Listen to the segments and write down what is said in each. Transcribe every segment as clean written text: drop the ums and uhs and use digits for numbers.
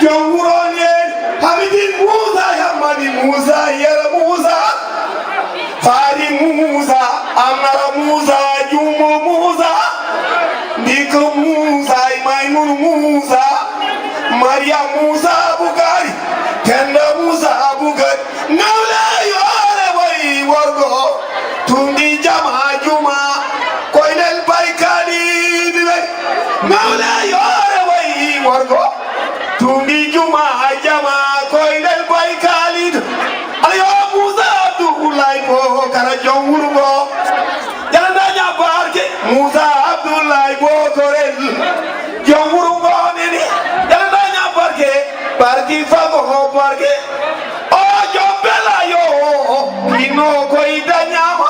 jongurone hamidin Musa yamani Musa yara Musa fari Musa amara Musa jumo Musa ndiko Musa Maimun Musa Maria Musa Bugari Tenda Musa Bugari Ngawle yore way wargo tundi jama juma koynel baykali bibe Ngawle yore way wargo tundi juma jama koynel baykali ayo Musa Abdullahi bo kara jongurgo janda nya barke Musa Abdullahi bo korel jongurgo nini janda nya barke barki fago ho barke o jombela yo ino koida nyama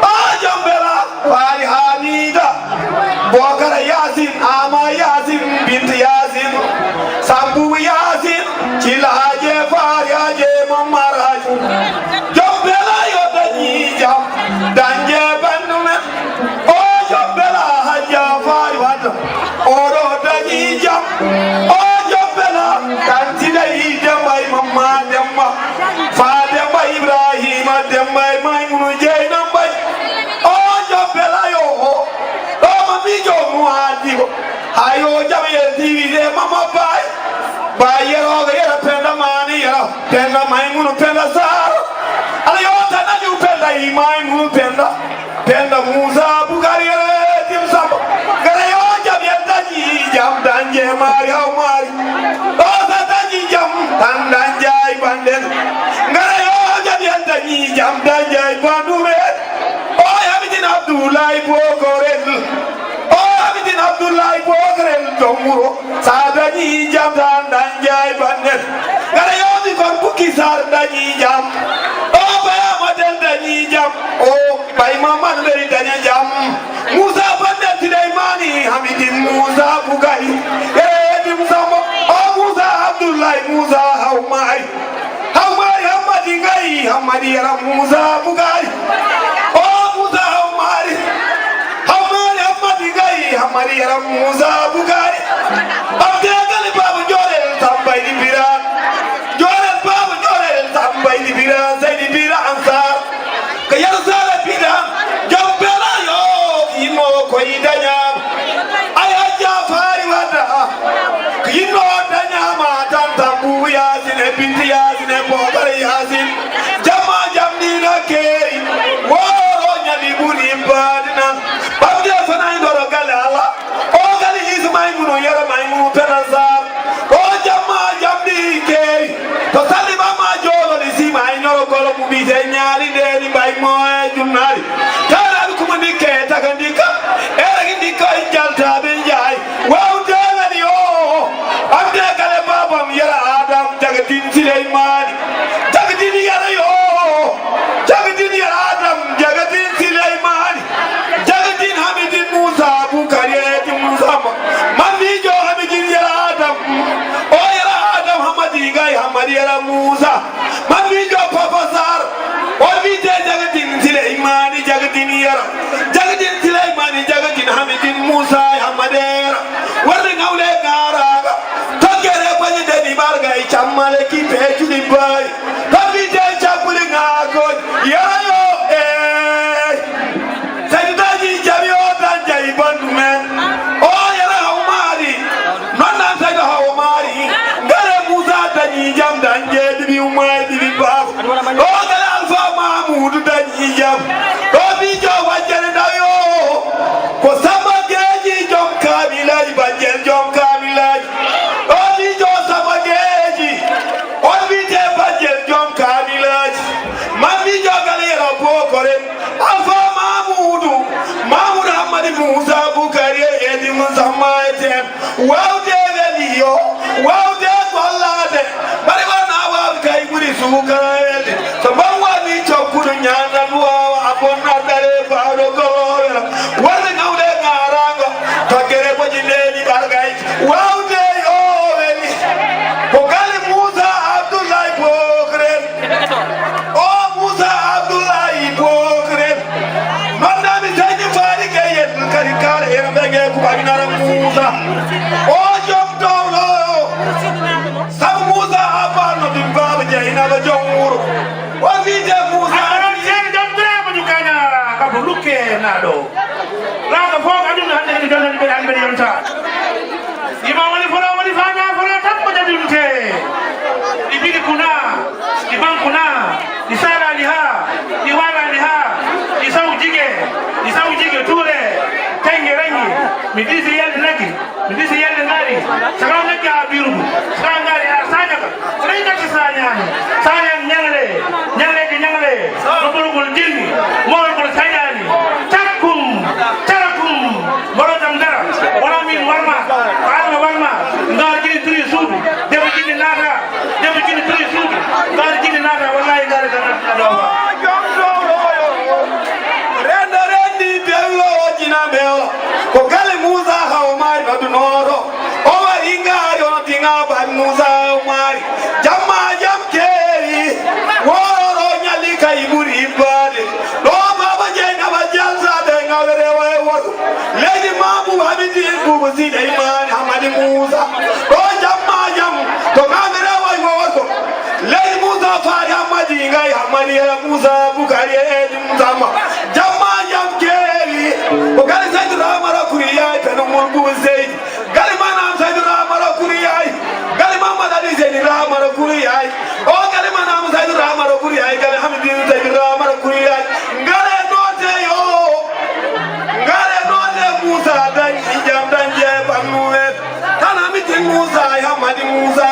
o jombela wali hamida bokara yasin ama yasin bint yasin sambu yasin chilaje fariaje mamaraj jombela yo dani jam danje bandume o jombela haja fari wad oro dani jam o jombela kantida idamay mamma demma fademba ibrahima demba maymunu jeyna bay o jombela yo o mami jo muadi hayo jabe divide mama bay bayero yera penda mani yera penda maymunu penda sar ala yo tanaju penda maymunu penda penda Musa Bugari tim samba gara yo jabe daji jam danje mari haw mari o daji jam tan danjay banden gara yo jabe daji jam danjay bandume o yamidin Abdullahi Bokorel o yamidin Abdullahi Bokorel domuro sadani jam tan danjay banden gara yo di kon bukki sar daji jam o baya model daji jam o bay mama nderi daji jam Musa banden Sulaimani hamidin Musa Bugari dim sama o Musa Abdullahi Musa hawmai hamadi ngai hamadi yara Musa Bugari o Musa hawmai hamadi ngai hamadi yara Musa Bugari abde gali babu jorel tambay di biran jorel babu jorel tambay di biran say di biran ansar kayar sala biran jombela yo ino koida nyam aya jafari wada ino danya ma tan tambu yasin binti yasin bobar yasin jama jamni na keri wo nyali buni badina babde fanay doro galala o gali ismay muno yara may mu penazar o jama jamni keri to saliba ma jolo li sima ay noro golo mu bi te nyaari de ni bay moy junnari tara ko mo dikke tagandika era gindika jalta be jay wow dewani yo abde gale babam yara adam jagatin Sulaimani jagatin yara yo jagatin yara adam jagatin Sulaimani jagatin hamidin Musa Bugari Musa mami jo hamidin yara adam o yara adam hamadi gai hamadi yara Musa mami jo papa sar o vite jagatin Sulaimani jagatin yara jagatin Sulaimani jagatin hamidin Musa hamadera warne ngawle ngaraga togere bani deni barga chamale ki peju di bay tapi de chapuli ngagon yara yo saydaji jamio danjay bandumen o yara hawmari nonna sayda hawmari ngare Musa dani jam danje di umay di bab o gala alfa mahmud dani jam o bi jo wajere dayo ko sama geji jom kabilaj bajel jom kabilaj o bi jo sama geji o bi te bajel jom kabilaj mami jo galera bokore alfa mahmudu mahmud hamadi Musa Bugari edi Musa maeten wow de veliyo wow de wallade bari wana wa kay guri sukara edi so bawa ni chokuru nyana duwa abonna dare faado goro wala ngawle ngaranga togere ko jindeni bargay wow de yo veli ko gali Musa Abdullahi Bokrel o Musa Abdullahi Bokrel manna mi tayni fari gayen kari kare en bege ko baginara Musa o jom dawlo ngari sagana ka biru ngari asanya ka seringa kisanya sanya nyangale nyangale ke nyangale nobul jinni mol ko sayani takum borodam dara wala min warma alma warma ngar jini tri suudu debe jini nata debe jini tri suudu ngar jini nata wallahi ngar kana do renda rendi bello jina bello ko gale musa hawmari badunoro o wari ngari ono tinga ban musa hawmari jamma jam kewi woro nyali kay buri bade do baba jeyna ba jalsa de ngawre way woto lady mabu habidi bubu sida iman hamadi musa o jamma jam to ngawre way woto lady musa fari hamadi ngay hamadi musa bukari edi musa ma jamma jam kewi ko gali saydu ramara kuriya tanu mungu zaid gali manam saydu ramara kuriya gali mamad ali zaid ramara kuriya o gali manam saydu ramara kuriya gali hamidi saydu ramara kuriya ngale note yo ngale note musa dan jam dan je panuwe kana mitin musa hamadi musa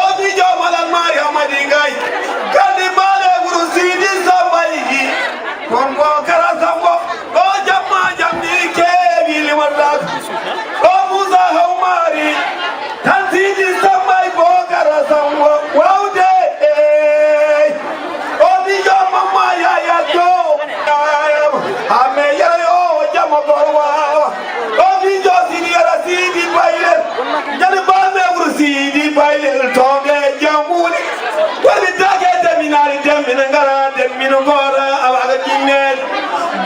o bi jo malal mari hamadi ngai gali male guru sidi sambai kon ko kara sambo o jamma jamni kewi li wala o musa hawmari tan sidi sambai bo kara sambo wawde o bi jo mama ya jo ame yo jamma bo wa o bi jo sidi yara sidi bayle jali ba me guru sidi bayle tonge jamuni wali dage deminari demina ngara demina gora abaga jinel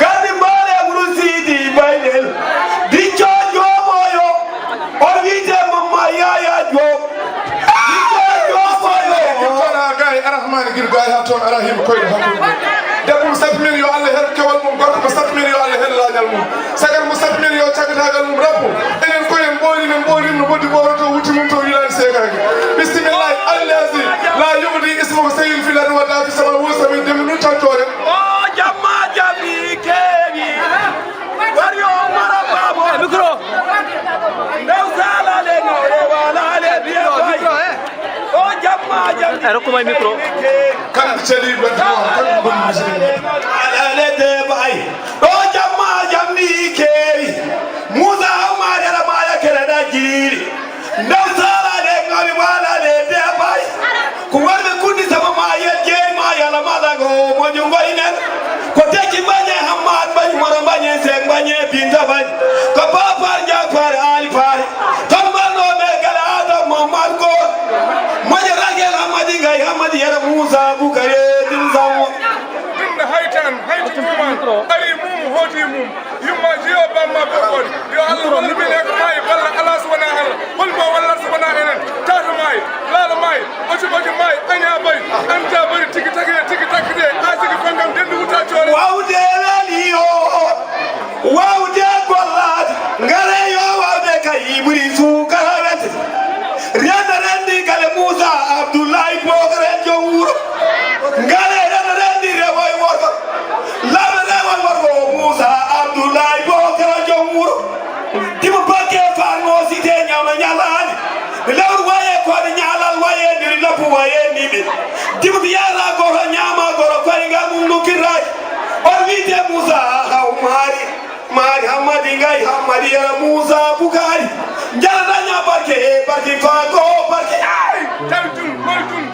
gadi mbale guru sidi bayle di jojo moyo on wite mama ya jo di jojo moyo tona gay arahman gir gay ha ton arahim koyde hakku debum 7 million Allah her kewal mum gorko 7 million Allah her laajal mum sagal mu 7 million cagatagal mum rabbu enen koyen boori no boddi boroto wuti mum to wilan segaki bismillah allazi la yubdi ismuhu sayyid fil ardi wa la fi sama wusa min dem nu tantore o jamma jammi kewi wario mara babo micro ndaw sala le ngore wala le biya o jamma jammi rokuma micro kan celi be kan bon muslim ala le de bay o jamma jammi kewi musa hawmari ala mala kala da jiri ndaw sala le ngore wala le de bay ko warbe kundi sama ma yelje ma yala madago mo jungo inen ko teki banye hamad banye moro banye seng banye pinta banye ko papa jafar ali pare tan balno be gala adam mo marko mo je ragel hamadi ngay hamadi yara musa bukare din zawo dinna haytan mum ari mum hoti mum yumma jiyo bamma bokon yo Allah wala bi nek may wala Allah subhanahu wa ta'ala wal bo wala subhanahu enen tatu may lala may oci may anya bay anta bari tiki takide asigi fangam dendu wuta tore wawde waliyo wawde gollat ngare yo wawde kay buri su karawete riana rendi kale musa abdullahi bogare jowuro ngare riana rendi rewoy worko labe rewoy worko musa abdullahi bogare jowuro dimo bakke farno site nyawna nyalani lewr waye ko de nyalal waye diri lapu waye nibe dimo yara goro nyama goro fay ngam nukiray on wite musa hawmari mari hamadi ngay hamadi yara musa bukari jara danya barke barke fa ko barke ay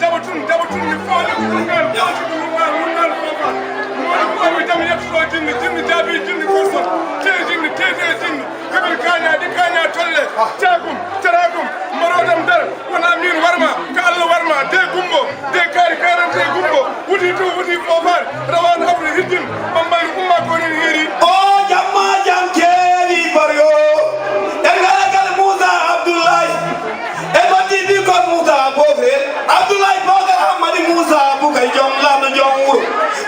dabatun ni fole ngal ngal mo mi dam yetto jinni jabi jinni koso jinni kabil kanya tolle taragum marodam dar wana min warma ka Allah warma de gumbo de kari karante gumbo wuti fofar rawan abri hiddin bambal umma ko ni heri o jamma jam kewi baryo engal musa abdullahi e bandi bi ko musa bofre abdullahi bogar hamadi musa bukay jom lam jom wuro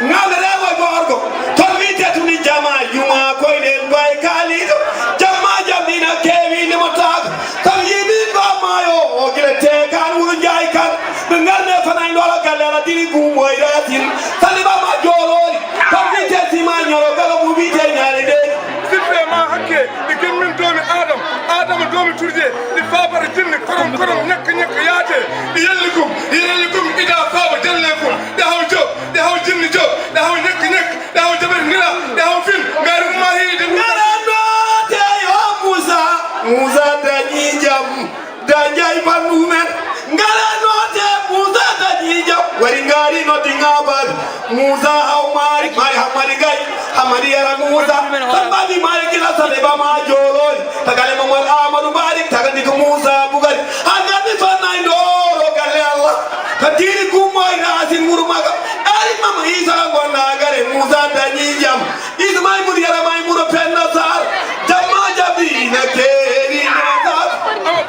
ngal rewa gorgo ton wite tuni jama juma koy den bay kalido jamma jam dina kewi ni motak kam yibi ba mayo o gire te kan wuro jay kan ngal ne fanay dola galera diri gumbo iratin taliba ma jololi kam wite sima nyoro galo mu wite nyaale de sippe ma hakke de ken min domi adam domi turje di danjay bandumen ngara note Musa dañi jam wari ngari no dingabar Musa haw mari hamari gay hamari yara Musa tambadi mari kila sale ba ma jorori tagale mo wal amadu barik tagadi ko Musa bugal agadi fanay ndoro galle Allah kadiri kumoy rasin murumaga ari mama Isa gonna gare Musa dañi jam ismay mur yara may mur penna sar jamma jabi na keri na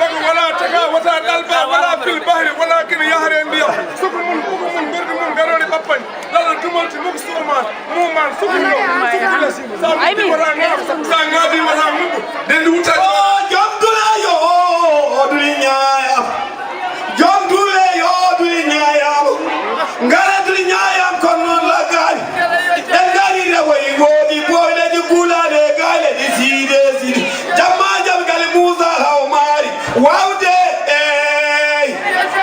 ولا تكا ولا قلبا ولا في البحر ولكن يهر انديا سكن من برد من غروري بابن لا تمولتي مكسومان مومان سكن سامي ولا سانغادي ولا مو دند وتا jom dula yo duli nyaaya jom dule yo duli nyaaya ngara duli nyaaya kon non la gal en gari re way wodi boyle di bulade gale di side jamma jam gale Musa haw mari wawde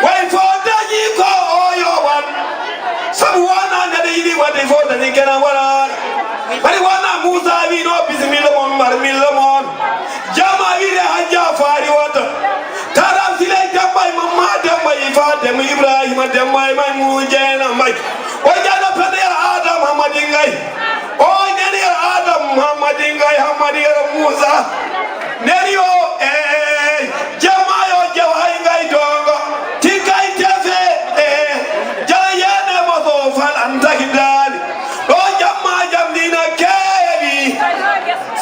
way fo dañi ko oyo wan sabu wana nade yidi wade fo dañi kena wala bari wana Musa wi no bismillah mon mar milla mon jama wi de hajja fari wata taram sile jambay mamma dambay fatem Ibrahima dambay may mu jena may o jana pedera Adam Muhammadi ngay o neni Adam Muhammadi ngay Muhammadi Musa neni o jama yo jaway ngay dongo tikay tefe jala yene mo so fal antahidali o jamma jamdina kebi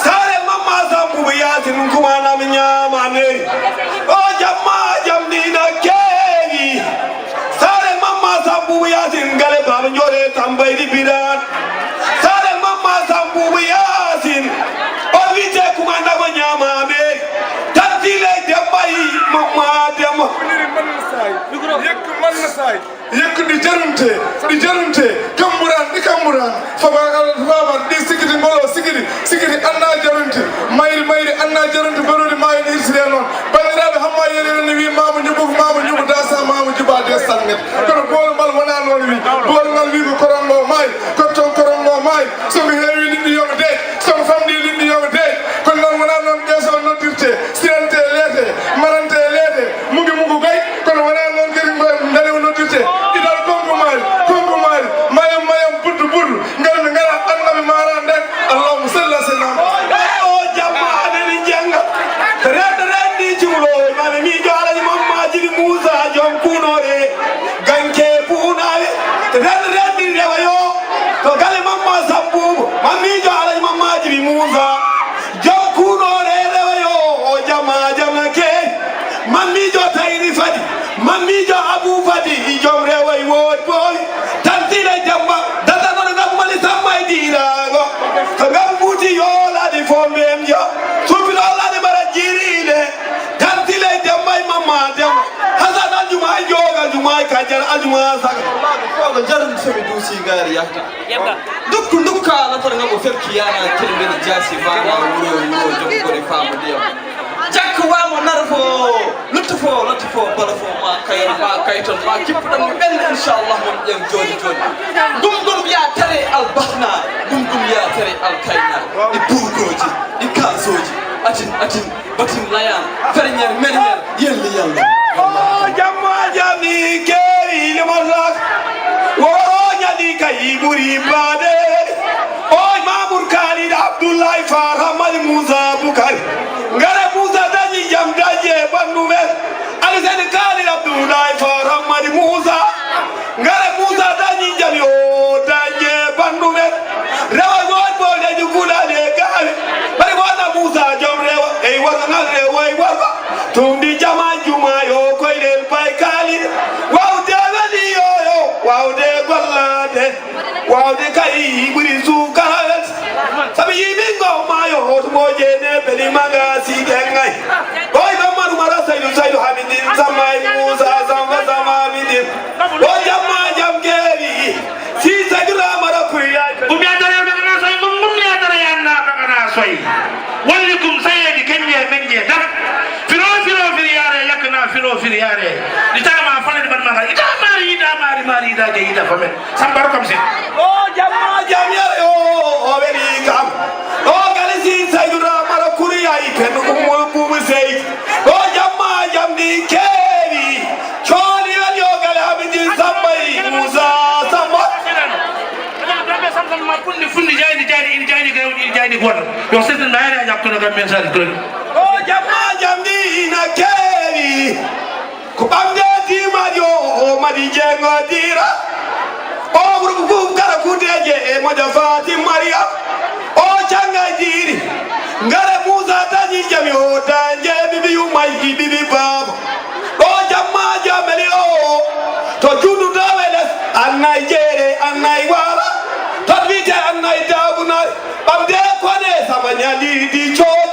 sare mamma sambu yasin kumana nyama ne o jamma jamdina kebi sare mamma sambu yasin gale baba njore tambay di bidan sare mamma sambu yasin o vite kumana nyama ne tantile dembay mamma dem yek man na say yek di jarumte kamuran faba di sikiti ngolo sikiti anna jarumte mayri anna jarumte barodi may ni sire non bandirabe hamma yele ni wi mamu nyubu dasa mamu juba de sanget kono bol mal wana non wi bol ngal wi ko korongo may ko ton korongo may so mi hewi lindi yoga de so famdi lindi yoga de kono non wana non geso nodirte sirante lete marante lete mugu gay kono wana non kiri ndale nodirte idal kongo mal mayam buddu ngara annabi marande allahumma salli ala sayyidina o jamma adani jenga rendi jumlo mami mi jala ni mamma jiri Musa jom kunore ganke punale rendi rewa yo to gale mamma sambu mami jala ni mamma jiri Musa jom kunore rewa yo o jamma ke mami jo tayri fadi mami jo abu fadi jom rewa yo boy tantile jamma dada no ngam mali samay dirago to ngam buti yo la di fombem yo supilo la di bara jiride tantile jamma mamma dem hasan aljuma joga aljuma kajar aljuma sag ko jarum semi dusi gari yakta dukka la tar ngam ferki yana kelbe ni jasi bana wuro jokko re fama dem jakko wamo narfo lutfo balafo ma kayra ma kayton ma kipdam ben inshallah mon dem joni dum ya tare al bahna dum ya tare al kayna di burgoji di kasoji atin batin layan ferñer menel yelli yalla jamma jami keri limalak woro nyadi kay buri bade oy mamur khalid abdullah farhamal Musa bukari ngara Musa dañi jam daje bandume ali sen khalid abdullah farhamal Musa ngara Musa dañi jam yo daje bandume rewa god bo de gula de kale bari wona Musa jom rewa ey wona rewa ey wala tumdi jama juma yo koy del bay khalid wawde wali yo wawde gollade wawde kay buri sukarat sabi yimi ngo mayo hot moje ne beli maga si dengay boy do manu mara saydu hamidin samay Musa sama bidin o jamma jam geri si sagra mara kuya bum ya dara na soy bum ya dara ya na kana soy walikum sayedi kenye menje daf firo yare yakna firo yare ditama fala di ban ma ida mari da ge ida famen sambar comme c'est o jamma jam yare o beli kam o galisi saydura mara kuriya iten ko mo bu sey o jamma jam wayni goto yo setten mayre a jakkuno gam men sari toon o jamma jamdi ina kewi ko ɓamde dimaɗi o madi jengodira o ɓurɓe fof kala kuteje e moƴo fatim mariam o canga diri ngare moussa tañi jami o tanje bibi yumayki bibi baba ɗo jamma jameli o to juɗɗuɗowe les annay jeere annay wala ton wite annay dabunare ɓamde kone saba ñaliɗi cooƴ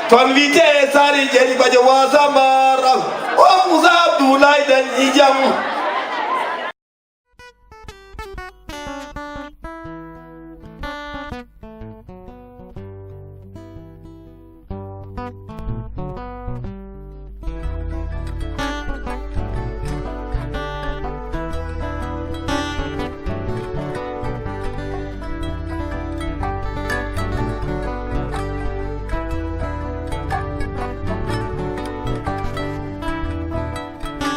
ton wite sari jeɗi bajo wasambaral o moussa abdoulaye dañi jam